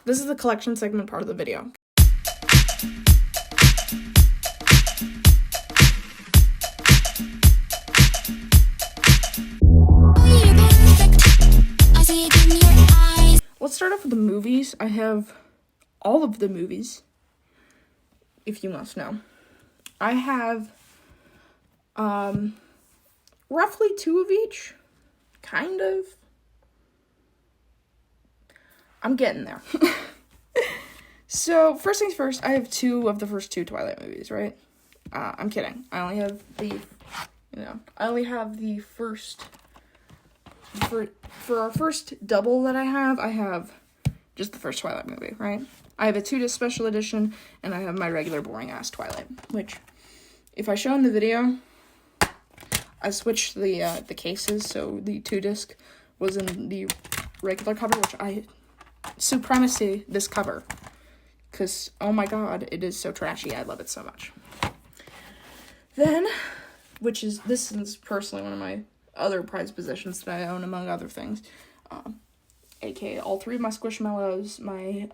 This is the collection segment part of the video. Let's start off with the movies. I have all of the movies, if you must know. I have roughly 2 of each, kind of. I'm getting there. So, first things first, I have 2 of the first 2 Twilight movies, right? I'm kidding. I only have the first, for our first double that I have just the first Twilight movie, right? I have a 2-disc special edition, and I have my regular boring-ass Twilight, which, if I show in the video, I switched the cases, so the 2-disc was in the regular cover, which I supremacy this cover, because, oh my god, it is so trashy. I love it so much. Then, this is personally one of my other prized possessions that I own, among other things, aka all 3 of my Squishmallows, my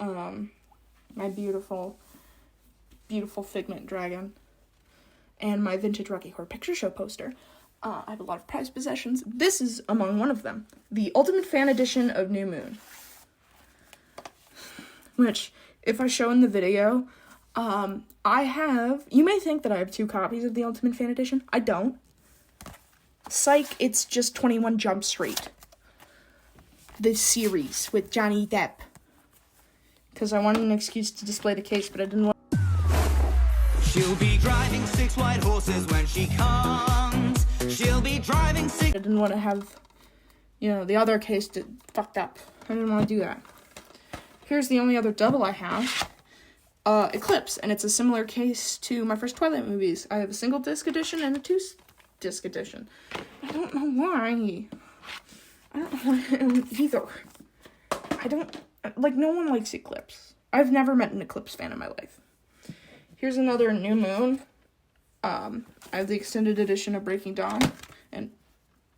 beautiful, beautiful Figment dragon, and my vintage Rocky Horror Picture Show poster. I have a lot of prized possessions. This is among one of them, the Ultimate Fan Edition of New Moon, which, if I show in the video, you may think that I have 2 copies of the Ultimate Fan Edition. I don't. Psych, it's just 21 Jump Street. The series with Johnny Depp. Because I wanted an excuse to display the case, but I didn't want... She'll be driving 6 white horses when she comes. She'll be driving 6... I didn't want to have, the other case fucked up. I didn't want to do that. Here's the only other double I have. Eclipse, and it's a similar case to my first Twilight movies. I have a single disc edition and a 2-disc edition. I don't know why. I don't know either. No one likes Eclipse. I've never met an Eclipse fan in my life. Here's another New Moon. I have the extended edition of Breaking Dawn, and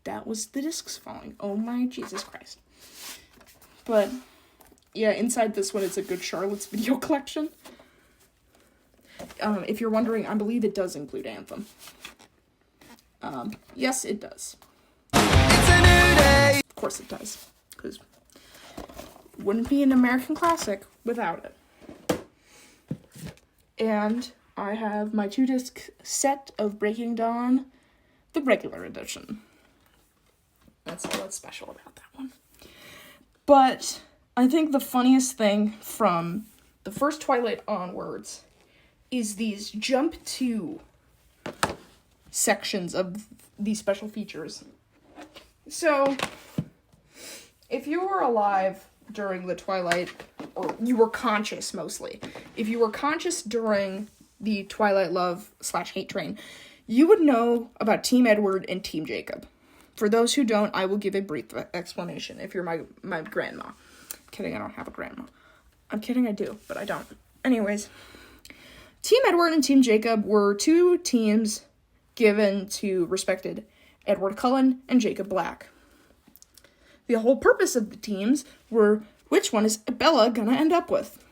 that was the discs falling. Oh my Jesus Christ. But, yeah, inside this one, it's a Good Charlotte's video collection. If you're wondering, I believe it does include Anthem. Yes, it does. It's a new day. Of course it does, because it wouldn't be an American classic without it. And I have my 2-disc set of Breaking Dawn, the regular edition. That's what's special about that one. But I think the funniest thing from the first Twilight onwards is these jump to sections of these special features. So, if you were alive during the Twilight, or you were conscious mostly, if you were conscious during the Twilight love/hate train, you would know about Team Edward and Team Jacob. For those who don't, I will give a brief explanation if you're my grandma. I'm kidding, I don't have a grandma. I'm kidding, I do, but I don't. Anyways, Team Edward and Team Jacob were 2 teams given to respected Edward Cullen and Jacob Black. The whole purpose of the teams were, which one is Bella gonna end up with?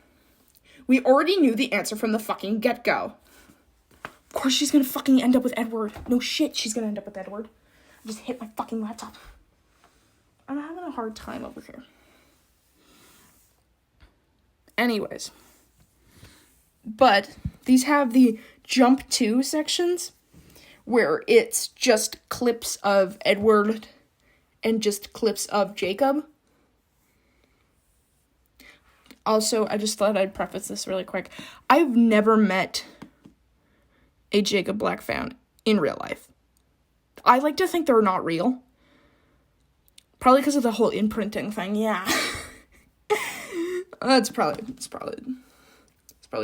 We already knew the answer from the fucking get-go. Of course she's gonna fucking end up with Edward. No shit, she's gonna end up with Edward. I just hit my fucking laptop. I'm having a hard time over here. Anyways. But these have the jump to sections where it's just clips of Edward and just clips of Jacob. Also, I just thought I'd preface this really quick. I've never met a Jacob Black fan in real life. I like to think they're not real. Probably because of the whole imprinting thing, yeah. It's probably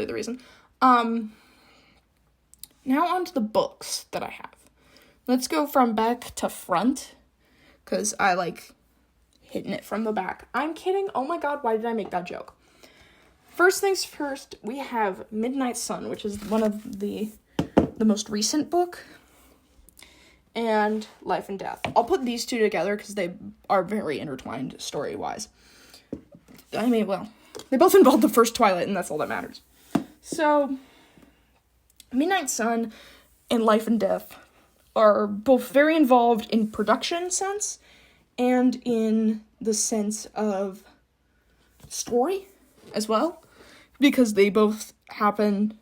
the reason. Now on to the books that I have. Let's go from back to front, because I like hitting it from the back. I'm kidding. Oh my god, why did I make that joke? First things first, we have Midnight Sun, which is one of the most recent book, and Life and Death. I'll put these 2 together because they are very intertwined story-wise. I mean, well, They both involve the first Twilight, and that's all that matters. So, Midnight Sun and Life and Death are both very involved in production sense and in the sense of story as well, because they both happen,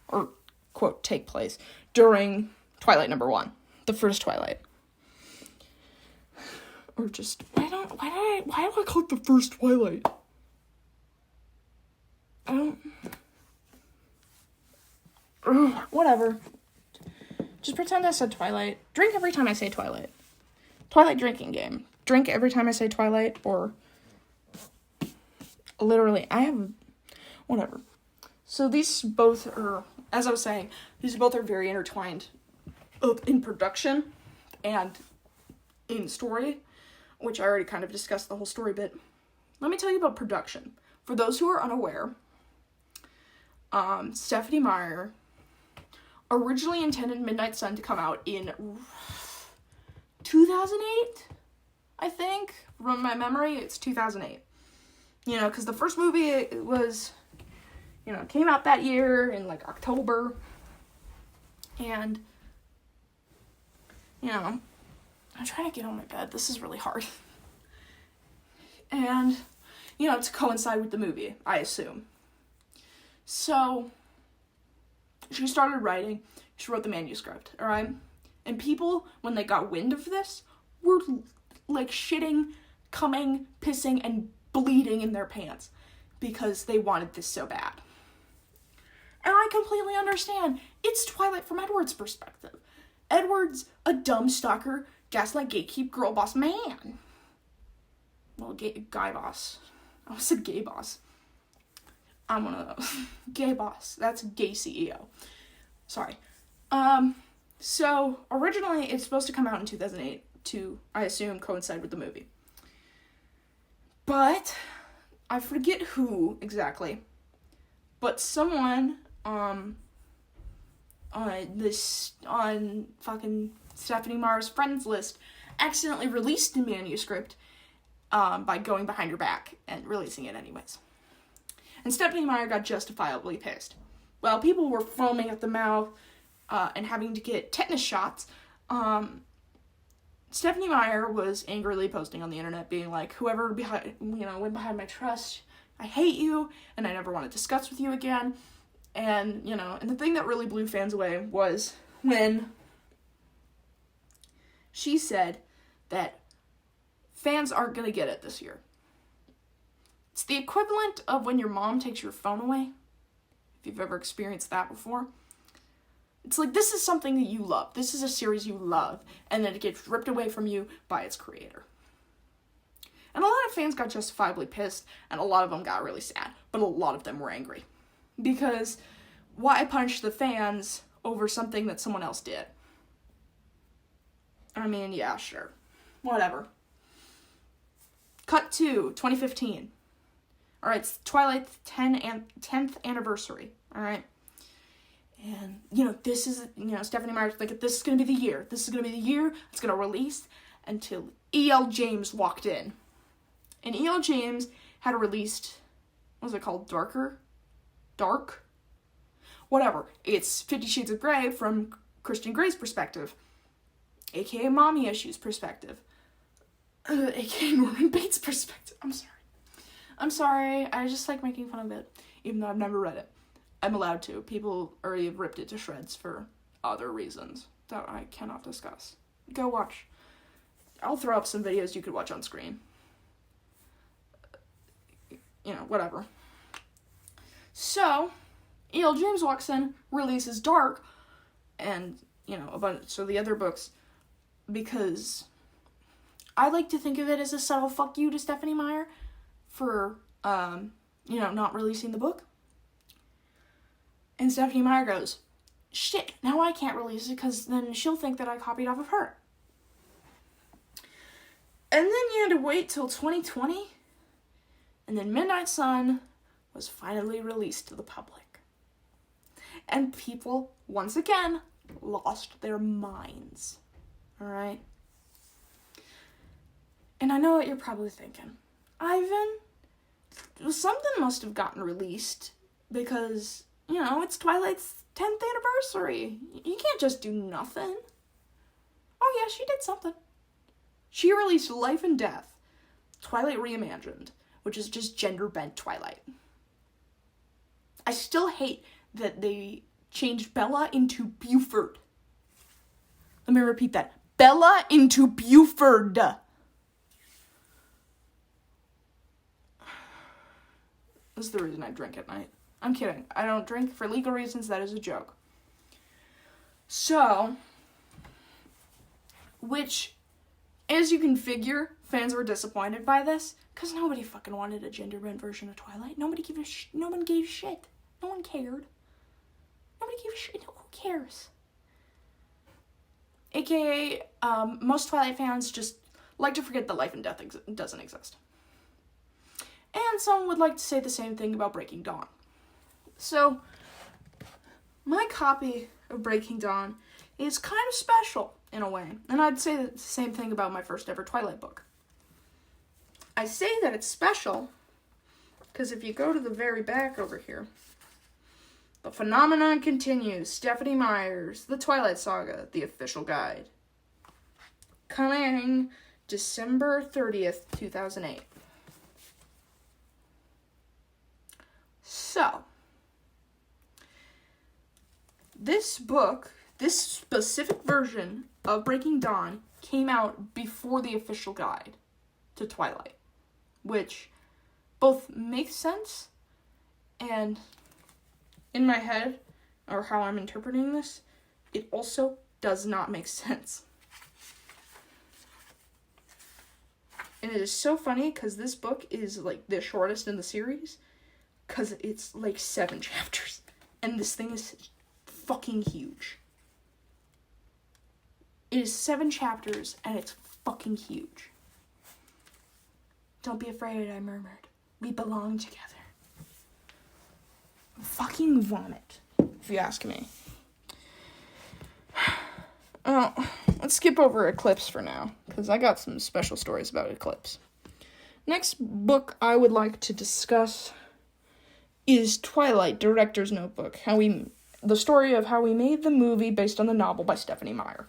or quote, take place during Twilight number 1, the first Twilight. Or just, why do I call it the first Twilight? Whatever. Just pretend I said Twilight. Drink every time I say Twilight. Twilight drinking game. Drink every time I say Twilight, or literally, whatever. So these both are, as I was saying, these both are very intertwined in production and in story, which I already kind of discussed the whole story bit. Let me tell you about production. For those who are unaware, Stephenie Meyer originally intended Midnight Sun to come out in 2008, I think. From my memory, it's 2008. You know, because the first movie was, came out that year in, like, October. And, I'm trying to get on my bed. This is really hard. And, to coincide with the movie, I assume. So, she started writing. She wrote the manuscript, alright? And people, when they got wind of this, were, like, shitting, coming, pissing, and bleeding in their pants because they wanted this so bad. And I completely understand. It's Twilight from Edward's perspective. Edward's a dumb stalker, gaslight, gatekeep, girl boss man. Well, guy boss. I said gay boss. I'm one of those. Gay boss. That's gay CEO. Sorry. So, originally, it's supposed to come out in 2008 to, I assume, coincide with the movie. But, I forget who exactly, but someone, on fucking Stephenie Meyer's friends list accidentally released the manuscript, by going behind her back and releasing it anyways. And Stephenie Meyer got justifiably pissed. While people were foaming at the mouth, and having to get tetanus shots, Stephenie Meyer was angrily posting on the internet being like, whoever went behind my trust, I hate you, and I never want to discuss with you again. And, and the thing that really blew fans away was when she said that fans aren't going to get it this year. It's the equivalent of when your mom takes your phone away, if you've ever experienced that before. It's like, this is something that you love. This is a series you love, and then it gets ripped away from you by its creator. And a lot of fans got justifiably pissed, and a lot of them got really sad, but a lot of them were angry. Because why punish the fans over something that someone else did? I mean, yeah, sure. Whatever. Cut to 2015. Alright, it's Twilight's 10th anniversary, alright? And, this is, Stephenie Meyer's like, this is going to be the year. This is going to be the year it's going to release, until E.L. James walked in. And E.L. James had released, what was it called? Dark? Whatever. It's 50 Shades of Grey from Christian Grey's perspective. A.k.a. Mommy Issues perspective. A.k.a. Norman Bates perspective. I'm sorry. I just like making fun of it, even though I've never read it. I'm allowed to. People already have ripped it to shreds for other reasons that I cannot discuss. Go watch. I'll throw up some videos you could watch on screen. Whatever. So, E.L. James walks in, releases Dark, and, a bunch of the other books, because I like to think of it as a subtle fuck you to Stephenie Meyer for, not releasing the book. And Stephenie Meyer goes, shit, now I can't release it because then she'll think that I copied off of her. And then you had to wait till 2020, and then Midnight Sun was finally released to the public. And people, once again, lost their minds. Alright? And I know what you're probably thinking. Ivan, something must have gotten released because, you know, it's Twilight's 10th anniversary. You can't just do nothing. Oh yeah, she did something. She released Life and Death, Twilight Reimagined, which is just gender-bent Twilight. I still hate that they changed Bella into Buford. Let me repeat that. Bella into Buford. This is the reason I drink at night. I'm kidding. I don't drink for legal reasons. That is a joke. So, which, as you can figure, fans were disappointed by this, because nobody fucking wanted a gender-bent version of Twilight. No one gave a shit. No one cared. Nobody gave a shit. Who cares? AKA, most Twilight fans just like to forget that Life and Death doesn't exist. And some would like to say the same thing about Breaking Dawn. So, my copy of Breaking Dawn is kind of special, in a way. And I'd say the same thing about my first ever Twilight book. I say that it's special, because if you go to the very back over here, the phenomenon continues. Stephanie Meyer's The Twilight Saga, the official guide. Coming December 30th, 2008. So, this book, this specific version of Breaking Dawn, came out before the official guide to Twilight, which both makes sense and in my head, or how I'm interpreting this, it also does not make sense. And it is so funny because this book is like the shortest in the series because it's like 7 chapters. And this thing is fucking huge. It is 7 chapters and it's fucking huge. Don't be afraid, I murmured. We belong together. Fucking vomit, if you ask me. Oh, let's skip over Eclipse for now, because I got some special stories about Eclipse. Next book I would like to discuss is Twilight, Director's Notebook. The story of how we made the movie based on the novel by Stephanie Meyer,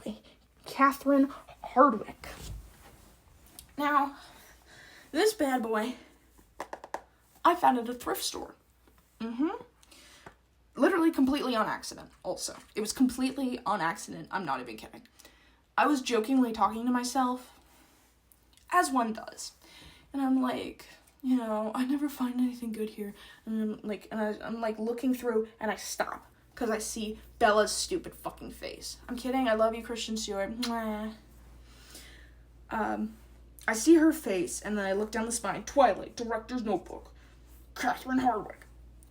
by Catherine Hardwicke. Now, this bad boy, I found at a thrift store. Literally completely on accident, also. It was completely on accident, I'm not even kidding. I was jokingly talking to myself, as one does. And I'm like, you know, I never find anything good here. And I'm like looking through, and I stop. Because I see Bella's stupid fucking face. I'm kidding, I love you, Kristen Stewart. Mwah. I see her face, and then I look down the spine. Twilight, Director's Notebook. Catherine Hardwicke.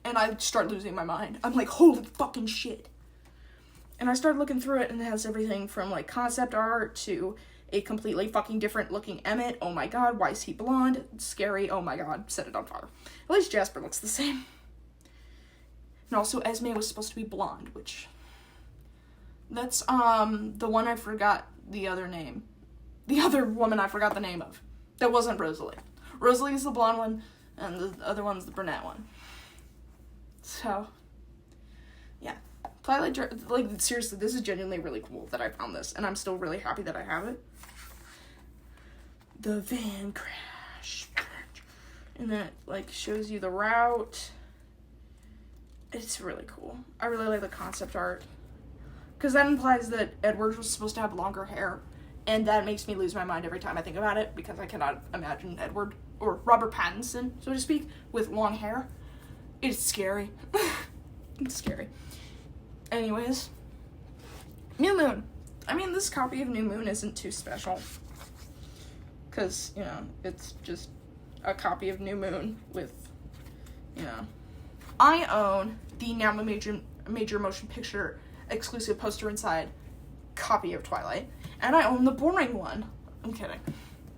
And I start losing my mind. I'm like, holy fucking shit. And I start looking through it, and it has everything from, like, concept art to a completely fucking different looking Emmett. Oh my god, why is he blonde? Scary. Oh my god, set it on fire. At least Jasper looks the same. And also, Esme was supposed to be blonde, which... That's, the one I forgot the other name. The other woman I forgot the name of. That wasn't Rosalie. Rosalie is the blonde one, and the other one's the brunette one. So, yeah. Twilight, like, seriously, this is genuinely really cool that I found this, and I'm still really happy that I have it. The van crash. And then it, like, shows you the route. It's really cool. I really like the concept art. Because that implies that Edward was supposed to have longer hair. And that makes me lose my mind every time I think about it, because I cannot imagine Edward, or Robert Pattinson, so to speak, with long hair. It's scary. It's scary. Anyways. New Moon. I mean, this copy of New Moon isn't too special. Because, you know, it's just a copy of New Moon with, you know. I own the now major motion picture exclusive poster inside copy of Twilight. And I own the boring one. I'm kidding.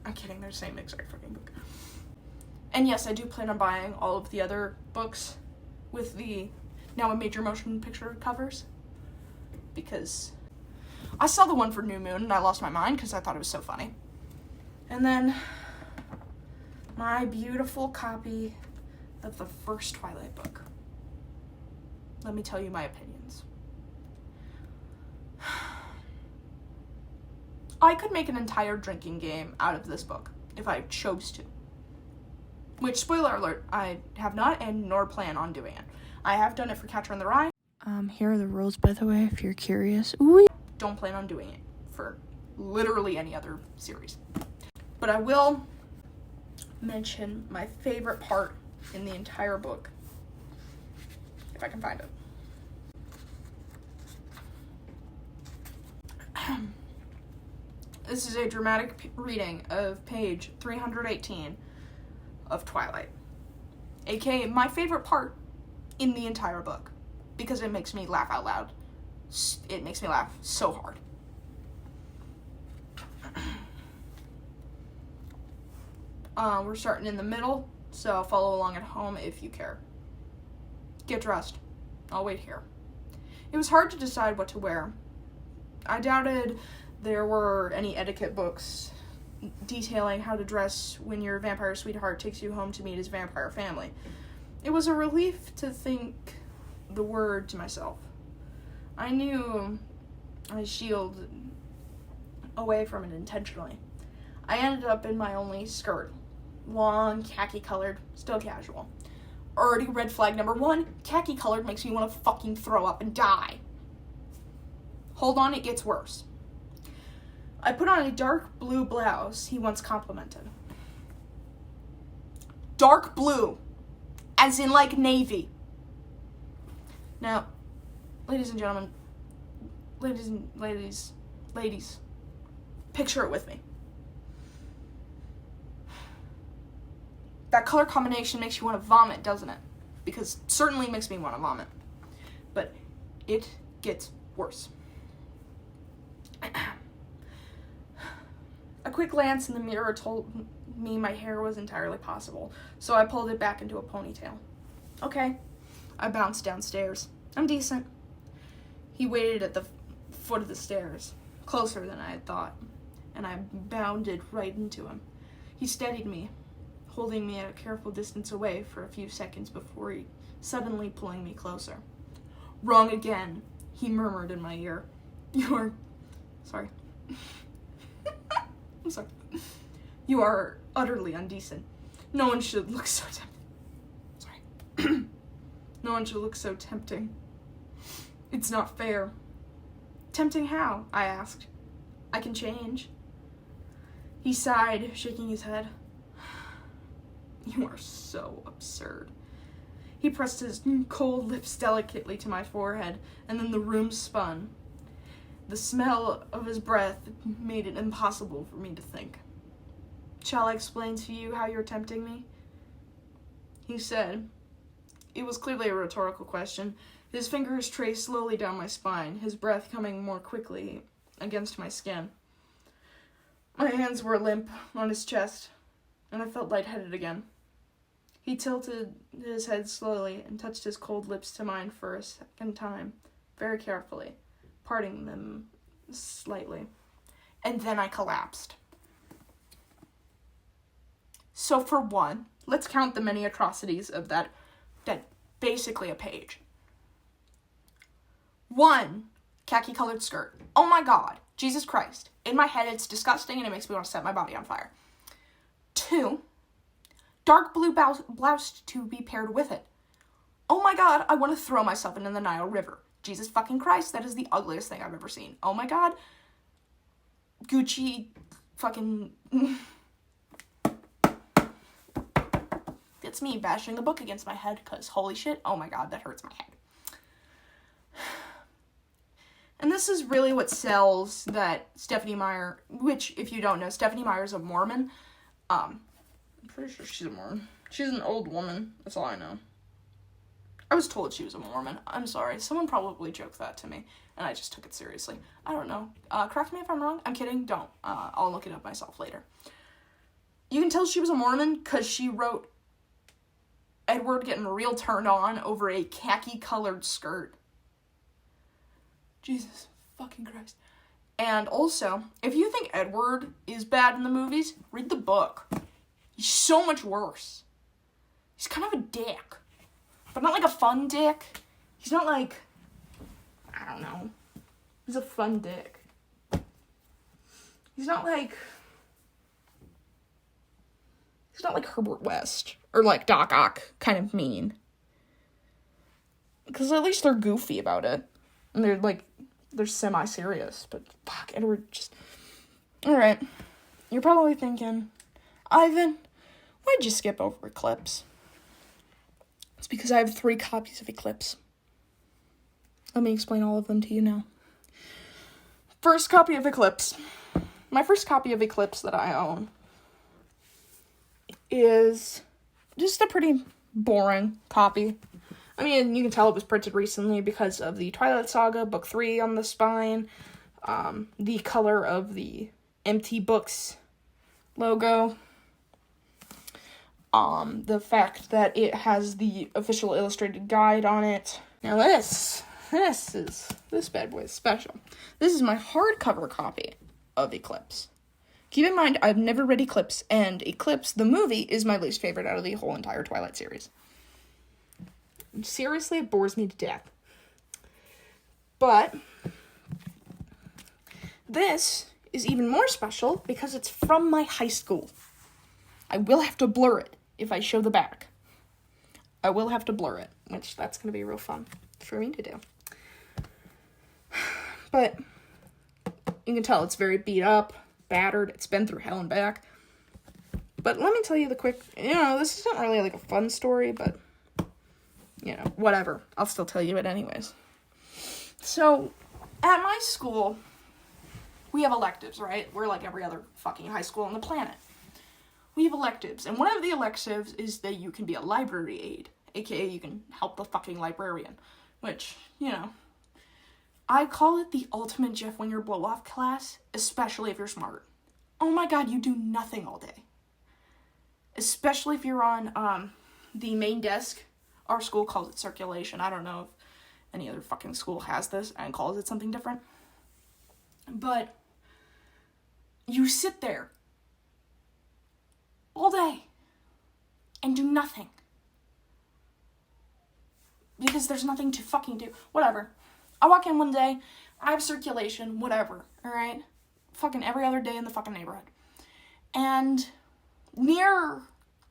They're the same exact fucking book. And yes, I do plan on buying all of the other books with the now a major motion picture covers. Because I saw the one for New Moon and I lost my mind because I thought it was so funny. And then my beautiful copy of the first Twilight book. Let me tell you my opinions. I could make an entire drinking game out of this book if I chose to. Which, spoiler alert, I have not and nor plan on doing it. I have done it for Catcher in the Rye. Here are the rules, by the way, if you're curious. Ooh. Don't plan on doing it for literally any other series. But I will mention my favorite part in the entire book, if I can find it. This is a dramatic reading of page 318 of Twilight, aka my favorite part in the entire book, because it makes me laugh out loud. It makes me laugh so hard. We're starting in the middle, so follow along at home if you care. Get dressed. I'll wait here. It was hard to decide what to wear. I doubted there were any etiquette books detailing how to dress when your vampire sweetheart takes you home to meet his vampire family. It was a relief to think the word to myself. I knew I shielded away from it intentionally. I ended up in my only skirt. Long, khaki colored, still casual. Already red flag number 1, khaki colored makes me want to fucking throw up and die. Hold on, it gets worse. I put on a dark blue blouse he once complimented. Dark blue, as in like navy. Now, ladies and gentlemen, ladies, picture it with me. That color combination makes you want to vomit, doesn't it? Because it certainly makes me want to vomit. But it gets worse. A quick glance in the mirror told me my hair was entirely possible, so I pulled it back into a ponytail. Okay. I bounced downstairs. I'm decent. He waited at the foot of the stairs, closer than I had thought, and I bounded right into him. He steadied me, holding me at a careful distance away for a few seconds before suddenly pulling me closer. Wrong again, he murmured in my ear. Sorry. I'm sorry. You are utterly indecent. No one should look so Sorry. No one should look so tempting. It's not fair. Tempting how? I asked. I can change. He sighed, shaking his head. You are so absurd. He pressed his cold lips delicately to my forehead, and then the room spun. The smell of his breath made it impossible for me to think. Shall I explain to you how you're tempting me? He said. It was clearly a rhetorical question. His fingers traced slowly down my spine, his breath coming more quickly against my skin. My hands were limp on his chest, and I felt lightheaded again. He tilted his head slowly and touched his cold lips to mine for a second time, very carefully, parting them slightly. And then I collapsed. So for one, let's count the many atrocities of that basically a page. 1, khaki-colored skirt. Oh my god, Jesus Christ. In my head, it's disgusting and it makes me want to set my body on fire. 2, dark blue blouse to be paired with it. Oh my god, I want to throw myself into the Nile River. Jesus fucking Christ, that is the ugliest thing I've ever seen. Oh my god. Gucci fucking... It's me bashing the book against my head, because holy shit, oh my god, that hurts my head. And this is really what sells that Stephenie Meyer, which, if you don't know, Stephenie Meyer's a Mormon. I'm pretty sure she's a Mormon. She's an old woman, that's all I know. I was told she was a Mormon. I'm sorry. Someone probably joked that to me, and I just took it seriously. I don't know. Correct me if I'm wrong. I'm kidding. Don't. I'll look it up myself later. You can tell she was a Mormon because she wrote Edward getting real turned on over a khaki-colored skirt. Jesus fucking Christ. And also, if you think Edward is bad in the movies, read the book. He's so much worse. He's kind of a dick. But not like a fun dick. He's not like, I don't know. He's a fun dick. He's not like Herbert West. Or like Doc Ock kind of mean. Because at least they're goofy about it. And they're semi-serious. But fuck, Edward just... Alright. You're probably thinking, Ivan, why'd you skip over Eclipse? It's because I have 3 copies of Eclipse. Let me explain all of them to you now. First copy of Eclipse. My first copy of Eclipse that I own is just a pretty boring copy. I mean, you can tell it was printed recently because of the Twilight Saga, book 3 on the spine, the color of the empty books logo, the fact that it has the official illustrated guide on it. Now this bad boy is special. This is my hardcover copy of Eclipse. Keep in mind, I've never read Eclipse, and Eclipse, the movie, is my least favorite out of the whole entire Twilight series. Seriously, it bores me to death. But this is even more special because it's from my high school. I will have to blur it if I show the back. I will have to blur it, which that's going to be real fun for me to do. But you can tell it's very beat up, battered, it's been through hell and back. But let me tell you the quick, this isn't really like a fun story, but, whatever. I'll still tell you it anyways. So, at my school, we have electives, right? We're like every other fucking high school on the planet. We have electives, and one of the electives is that you can be a library aide, aka you can help the fucking librarian, which, I call it the ultimate Jeff Winger blow-off class, especially if you're smart. Oh my god, you do nothing all day. Especially if you're on, the main desk. Our school calls it circulation. I don't know if any other fucking school has this and calls it something different. But you sit there all day and do nothing. Because there's nothing to fucking do. Whatever. I walk in one day, I have circulation, whatever, alright? Fucking every other day in the fucking neighborhood. And near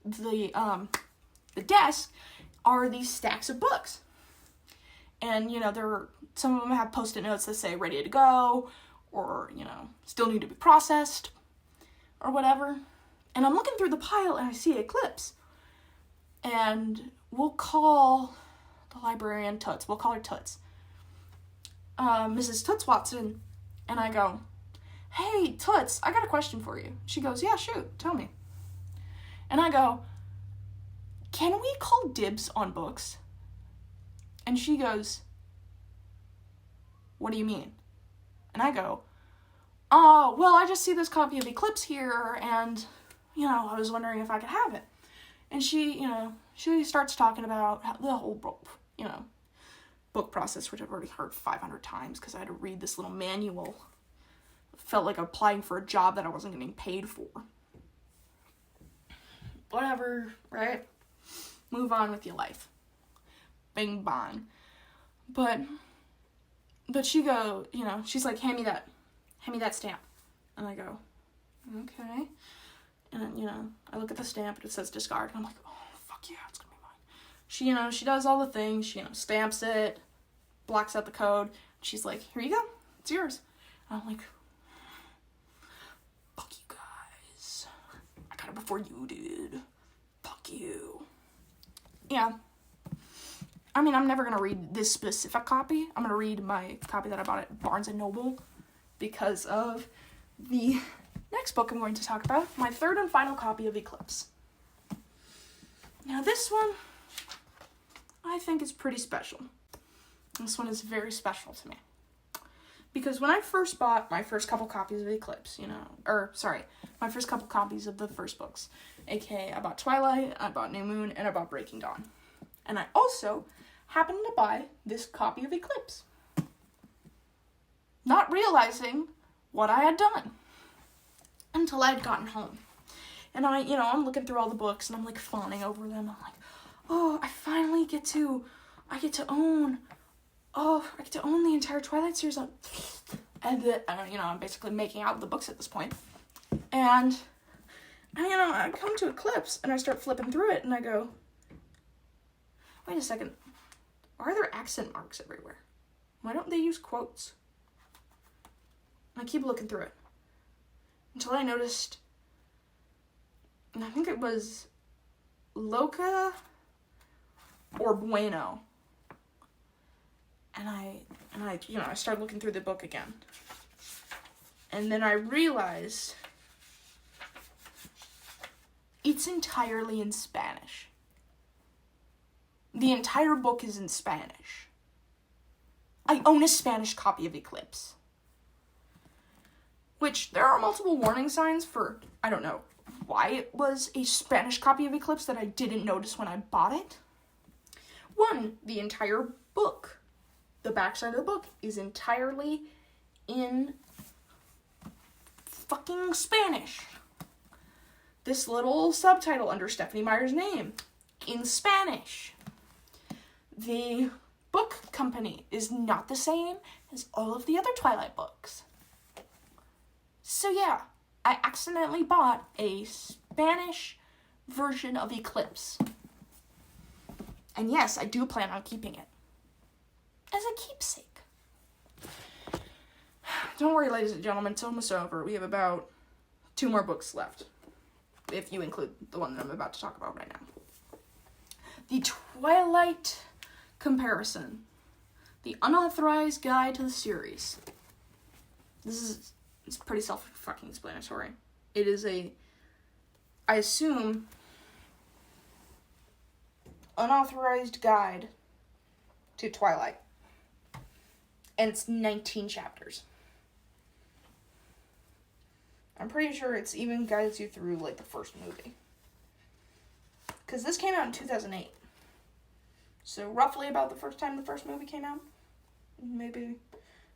the desk are these stacks of books. And, some of them have post-it notes that say ready to go, or, still need to be processed, or whatever. And I'm looking through the pile and I see Eclipse. And we'll call the librarian Toots. We'll call her Toots. Mrs. Toots Watson. And I go, hey, Toots, I got a question for you. She goes, yeah, shoot, tell me. And I go, can we call dibs on books? And she goes, what do you mean? And I go, oh, well, I just see this copy of Eclipse here, and, I was wondering if I could have it. And she starts talking about the whole book process, which I've already heard 500 times, because I had to read this little manual. It felt like applying for a job that I wasn't getting paid for. Whatever, right? Move on with your life. Bing bong. But she she's like, hand me that stamp. And I go, okay. And I look at the stamp and it says discard. And I'm like, oh, fuck yeah, it's gonna be mine. She does all the things. She, stamps it, blocks out the code. She's like, here you go. It's yours. And I'm like, fuck you guys. I got it before you did. Fuck you. Yeah. I mean, I'm never going to read this specific copy. I'm going to read my copy that I bought at Barnes & Noble because of the next book I'm going to talk about, my third and final copy of Eclipse. Now, this one, I think is pretty special. This one is very special to me. Because when I first bought my first couple copies of Eclipse, my first couple copies of the first books, aka I bought Twilight, I bought New Moon, and I bought Breaking Dawn. And I also happened to buy this copy of Eclipse, not realizing what I had done until I had gotten home. And I'm looking through all the books, and I'm, like, fawning over them. I'm like, oh, I finally get to own the entire Twilight series. And I'm basically making out the books at this point. And, I come to Eclipse, and I start flipping through it, and I go, wait a second, why are there accent marks everywhere? Why don't they use quotes? And I keep looking through it, until I noticed, and I think it was Loca or Bueno. And I started looking through the book again. And then I realized it's entirely in Spanish. The entire book is in Spanish. I own a Spanish copy of Eclipse. Which, there are multiple warning signs for, I don't know why it was a Spanish copy of Eclipse that I didn't notice when I bought it. One, the entire book, the backside of the book, is entirely in fucking Spanish. This little subtitle under Stephenie Meyer's name, in Spanish. The book company is not the same as all of the other Twilight books. So yeah, I accidentally bought a Spanish version of Eclipse. And yes, I do plan on keeping it as a keepsake. Don't worry, ladies and gentlemen, it's almost over. We have about 2 more books left, if you include the one that I'm about to talk about right now. The Twilight Comparison. The Unauthorized Guide to the Series. It's pretty self-fucking-explanatory. It is I assume, unauthorized guide to Twilight. And it's 19 chapters. I'm pretty sure it's even guides you through, like, the first movie. Because this came out in 2008. So, roughly about the first time the first movie came out. Maybe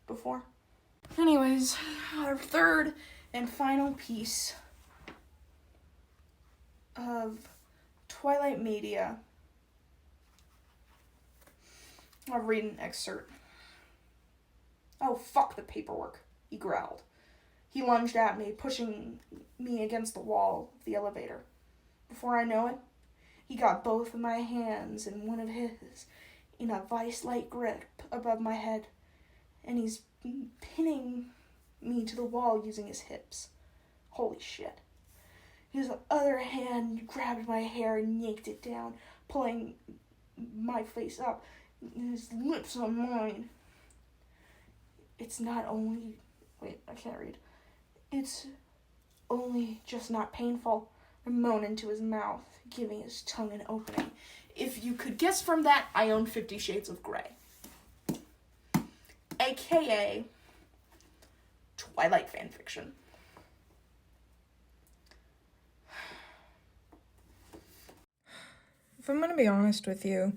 before. Anyways, our third and final piece of Twilight media. I'll read an excerpt. Oh, fuck the paperwork, he growled. He lunged at me, pushing me against the wall of the elevator. Before I know it, he got both of my hands in one of his, in a vice-like grip above my head, and he's pinning me to the wall using his hips. Holy shit. His other hand grabbed my hair and yanked it down, pulling my face up, his lips on mine. It's not only... Wait, I can't read. It's only just not painful. I moaned into his mouth, giving his tongue an opening. If you could guess from that, I own 50 Shades of Grey. AKA Twilight fanfiction. If I'm gonna be honest with you,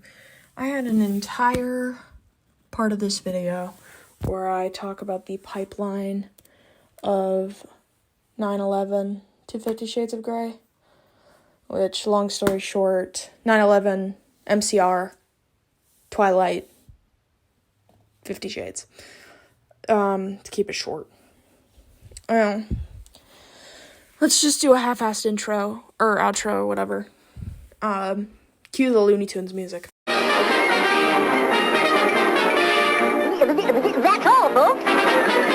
I had an entire part of this video where I talk about the pipeline of 9/11 to 50 Shades of Grey, which, long story short, 9/11, MCR, Twilight, 50 Shades. To keep it short. Let's just do a half-assed intro, or outro, or whatever. Cue the Looney Tunes music. That's all, folks.